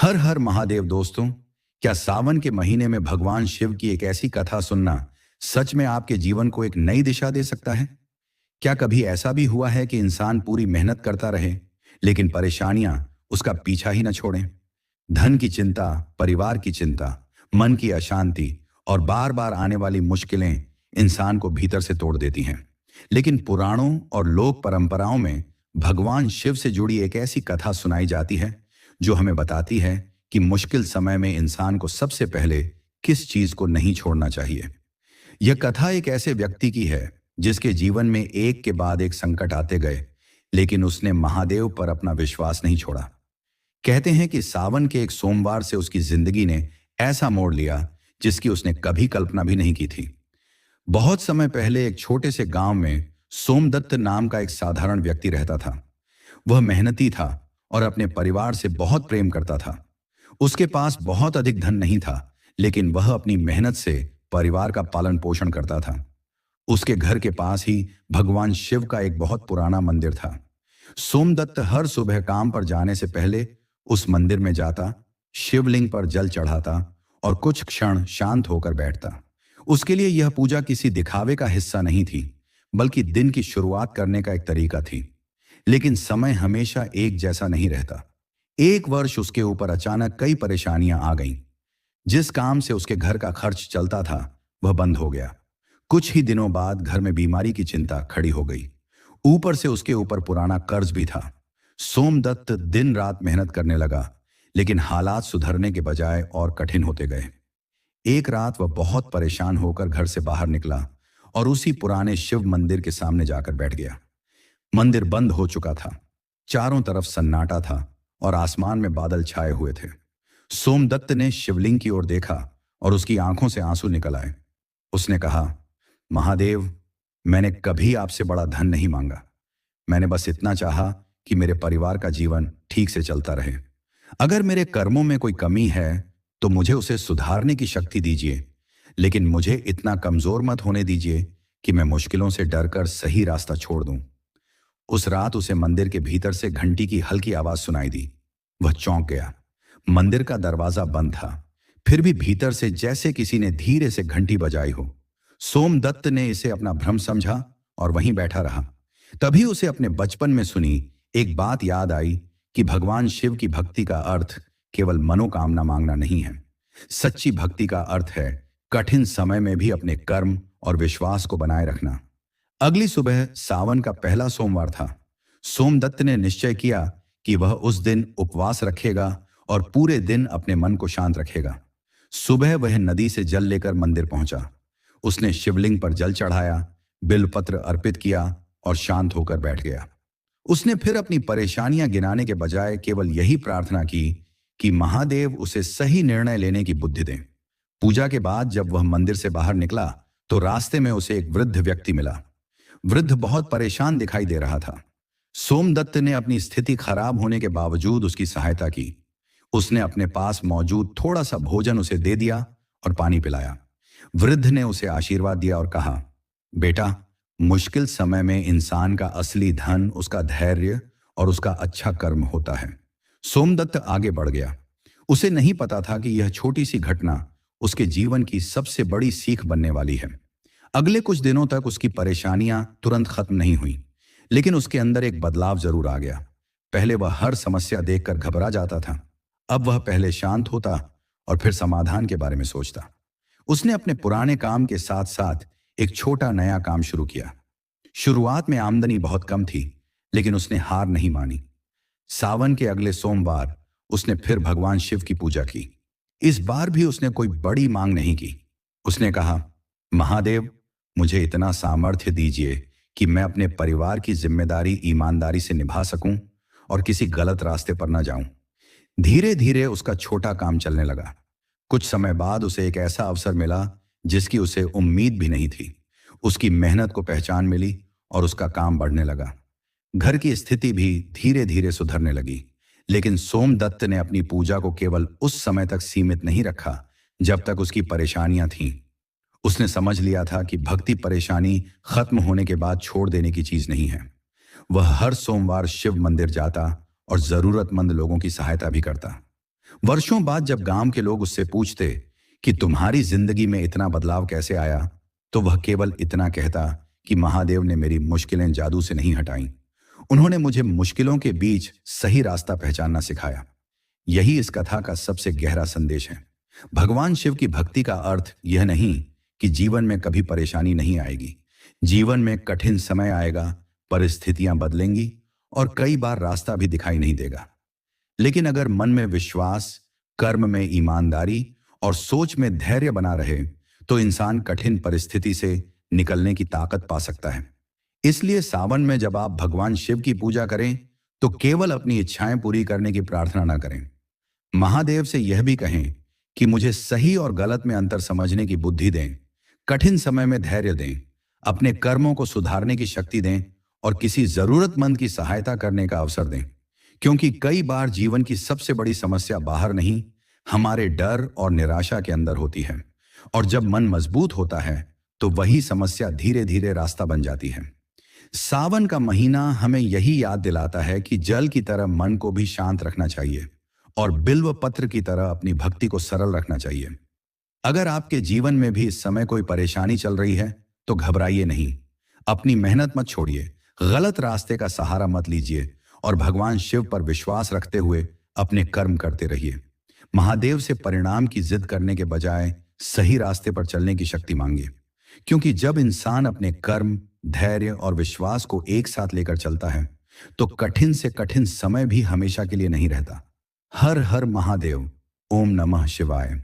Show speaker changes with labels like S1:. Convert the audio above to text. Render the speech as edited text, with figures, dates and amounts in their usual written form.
S1: हर हर महादेव दोस्तों। क्या सावन के महीने में भगवान शिव की एक ऐसी कथा सुनना सच में आपके जीवन को एक नई दिशा दे सकता है? क्या कभी ऐसा भी हुआ है कि इंसान पूरी मेहनत करता रहे लेकिन परेशानियां उसका पीछा ही न छोड़ें? धन की चिंता, परिवार की चिंता, मन की अशांति और बार बार आने वाली मुश्किलें इंसान को भीतर से तोड़ देती हैं। लेकिन पुराणों और लोक परंपराओं में भगवान शिव से जुड़ी एक ऐसी कथा सुनाई जाती है जो हमें बताती है कि मुश्किल समय में इंसान को सबसे पहले किस चीज को नहीं छोड़ना चाहिए। यह कथा एक ऐसे व्यक्ति की है जिसके जीवन में एक के बाद एक संकट आते गए, लेकिन उसने महादेव पर अपना विश्वास नहीं छोड़ा। कहते हैं कि सावन के एक सोमवार से उसकी जिंदगी ने ऐसा मोड़ लिया जिसकी उसने कभी कल्पना भी नहीं की थी। बहुत समय पहले एक छोटे से गांव में सोमदत्त नाम का एक साधारण व्यक्ति रहता था। वह मेहनती था और अपने परिवार से बहुत प्रेम करता था। उसके पास बहुत अधिक धन नहीं था, लेकिन वह अपनी मेहनत से परिवार का पालन पोषण करता था। उसके घर के पास ही भगवान शिव का एक बहुत पुराना मंदिर था। सोमदत्त हर सुबह काम पर जाने से पहले उस मंदिर में जाता, शिवलिंग पर जल चढ़ाता और कुछ क्षण शांत होकर बैठता। उसके लिए यह पूजा किसी दिखावे का हिस्सा नहीं थी, बल्कि दिन की शुरुआत करने का एक तरीका थी। लेकिन समय हमेशा एक जैसा नहीं रहता। एक वर्ष उसके ऊपर अचानक कई परेशानियां आ गईं। जिस काम से उसके घर का खर्च चलता था वह बंद हो गया। कुछ ही दिनों बाद घर में बीमारी की चिंता खड़ी हो गई। ऊपर से उसके ऊपर पुराना कर्ज भी था। सोमदत्त दिन रात मेहनत करने लगा, लेकिन हालात सुधरने के बजाय और कठिन होते गए। एक रात वह बहुत परेशान होकर घर से बाहर निकला और उसी पुराने शिव मंदिर के सामने जाकर बैठ गया। मंदिर बंद हो चुका था, चारों तरफ सन्नाटा था और आसमान में बादल छाए हुए थे। सोमदत्त ने शिवलिंग की ओर देखा और उसकी आंखों से आंसू निकल आए। उसने कहा, महादेव, मैंने कभी आपसे बड़ा धन नहीं मांगा। मैंने बस इतना चाहा कि मेरे परिवार का जीवन ठीक से चलता रहे। अगर मेरे कर्मों में कोई कमी है तो मुझे उसे सुधारने की शक्ति दीजिए, लेकिन मुझे इतना कमजोर मत होने दीजिए कि मैं मुश्किलों से डरकर सही रास्ता छोड़ दूं। उस रात उसे मंदिर के भीतर से घंटी की हल्की आवाज सुनाई दी। वह चौंक गया। मंदिर का दरवाजा बंद था, फिर भी भीतर से जैसे किसी ने धीरे से घंटी बजाई हो। सोमदत्त ने इसे अपना भ्रम समझा और वहीं बैठा रहा। तभी उसे अपने बचपन में सुनी एक बात याद आई कि भगवान शिव की भक्ति का अर्थ केवल मनोकामना मांगना नहीं है। सच्ची भक्ति का अर्थ है कठिन समय में भी अपने कर्म और विश्वास को बनाए रखना। अगली सुबह सावन का पहला सोमवार था। सोमदत्त ने निश्चय किया कि वह उस दिन उपवास रखेगा और पूरे दिन अपने मन को शांत रखेगा। सुबह वह नदी से जल लेकर मंदिर पहुंचा। उसने शिवलिंग पर जल चढ़ाया, बिल्वपत्र अर्पित किया और शांत होकर बैठ गया। उसने फिर अपनी परेशानियां गिनाने के बजाय केवल यही प्रार्थना की कि महादेव उसे सही निर्णय लेने की बुद्धि दें। पूजा के बाद जब वह मंदिर से बाहर निकला तो रास्ते में उसे एक वृद्ध व्यक्ति मिला। वृद्ध बहुत परेशान दिखाई दे रहा था। सोमदत्त ने अपनी स्थिति खराब होने के बावजूद उसकी सहायता की। उसने अपने पास मौजूद थोड़ा सा भोजन उसे दे दिया और पानी पिलाया। वृद्ध ने उसे आशीर्वाद दिया और कहा, बेटा, मुश्किल समय में इंसान का असली धन उसका धैर्य और उसका अच्छा कर्म होता है। सोमदत्त आगे बढ़ गया। उसे नहीं पता था कि यह छोटी सी घटना उसके जीवन की सबसे बड़ी सीख बनने वाली है। अगले कुछ दिनों तक उसकी परेशानियां तुरंत खत्म नहीं हुई, लेकिन उसके अंदर एक बदलाव जरूर आ गया। पहले वह हर समस्या देखकर घबरा जाता था। अब वह पहले शांत होता और फिर समाधान के बारे में सोचता। उसने अपने पुराने काम के साथ साथ एक छोटा नया काम शुरू किया। शुरुआत में आमदनी बहुत कम थी, लेकिन उसने हार नहीं मानी। सावन के अगले सोमवार उसने फिर भगवान शिव की पूजा की। इस बार भी उसने कोई बड़ी मांग नहीं की। उसने कहा, महादेव, मुझे इतना सामर्थ्य दीजिए कि मैं अपने परिवार की जिम्मेदारी ईमानदारी से निभा सकूं और किसी गलत रास्ते पर न जाऊं। धीरे धीरे उसका छोटा काम चलने लगा। कुछ समय बाद उसे एक ऐसा अवसर मिला जिसकी उसे उम्मीद भी नहीं थी। उसकी मेहनत को पहचान मिली और उसका काम बढ़ने लगा। घर की स्थिति भी धीरे धीरे सुधरने लगी। लेकिन सोमदत्त ने अपनी पूजा को केवल उस समय तक सीमित नहीं रखा जब तक उसकी परेशानियां थीं। उसने समझ लिया था कि भक्ति परेशानी खत्म होने के बाद छोड़ देने की चीज नहीं है। वह हर सोमवार शिव मंदिर जाता और जरूरतमंद लोगों की सहायता भी करता। वर्षों बाद जब गांव के लोग उससे पूछते कि तुम्हारी जिंदगी में इतना बदलाव कैसे आया, तो वह केवल इतना कहता कि महादेव ने मेरी मुश्किलें जादू से नहीं हटाई। उन्होंने मुझे मुश्किलों के बीच सही रास्ता पहचानना सिखाया। यही इस कथा का सबसे गहरा संदेश है। भगवान शिव की भक्ति का अर्थ यह नहीं कि जीवन में कभी परेशानी नहीं आएगी। जीवन में कठिन समय आएगा, परिस्थितियां बदलेंगी और कई बार रास्ता भी दिखाई नहीं देगा। लेकिन अगर मन में विश्वास, कर्म में ईमानदारी और सोच में धैर्य बना रहे, तो इंसान कठिन परिस्थिति से निकलने की ताकत पा सकता है। इसलिए सावन में जब आप भगवान शिव की पूजा करें, तो केवल अपनी इच्छाएं पूरी करने की प्रार्थना ना करें। महादेव से यह भी कहें कि मुझे सही और गलत में अंतर समझने की बुद्धि दें, कठिन समय में धैर्य दें, अपने कर्मों को सुधारने की शक्ति दें और किसी जरूरतमंद की सहायता करने का अवसर दें। क्योंकि कई बार जीवन की सबसे बड़ी समस्या बाहर नहीं, हमारे डर और निराशा के अंदर होती है। और जब मन मजबूत होता है, तो वही समस्या धीरे धीरे रास्ता बन जाती है। सावन का महीना हमें यही याद दिलाता है कि जल की तरह मन को भी शांत रखना चाहिए और बिल्व पत्र की तरह अपनी भक्ति को सरल रखना चाहिए। अगर आपके जीवन में भी इस समय कोई परेशानी चल रही है, तो घबराइए नहीं। अपनी मेहनत मत छोड़िए, गलत रास्ते का सहारा मत लीजिए और भगवान शिव पर विश्वास रखते हुए अपने कर्म करते रहिए। महादेव से परिणाम की जिद करने के बजाय सही रास्ते पर चलने की शक्ति मांगिए। क्योंकि जब इंसान अपने कर्म, धैर्य और विश्वास को एक साथ लेकर चलता है, तो कठिन से कठिन समय भी हमेशा के लिए नहीं रहता। हर हर महादेव। ओम नमः शिवाय।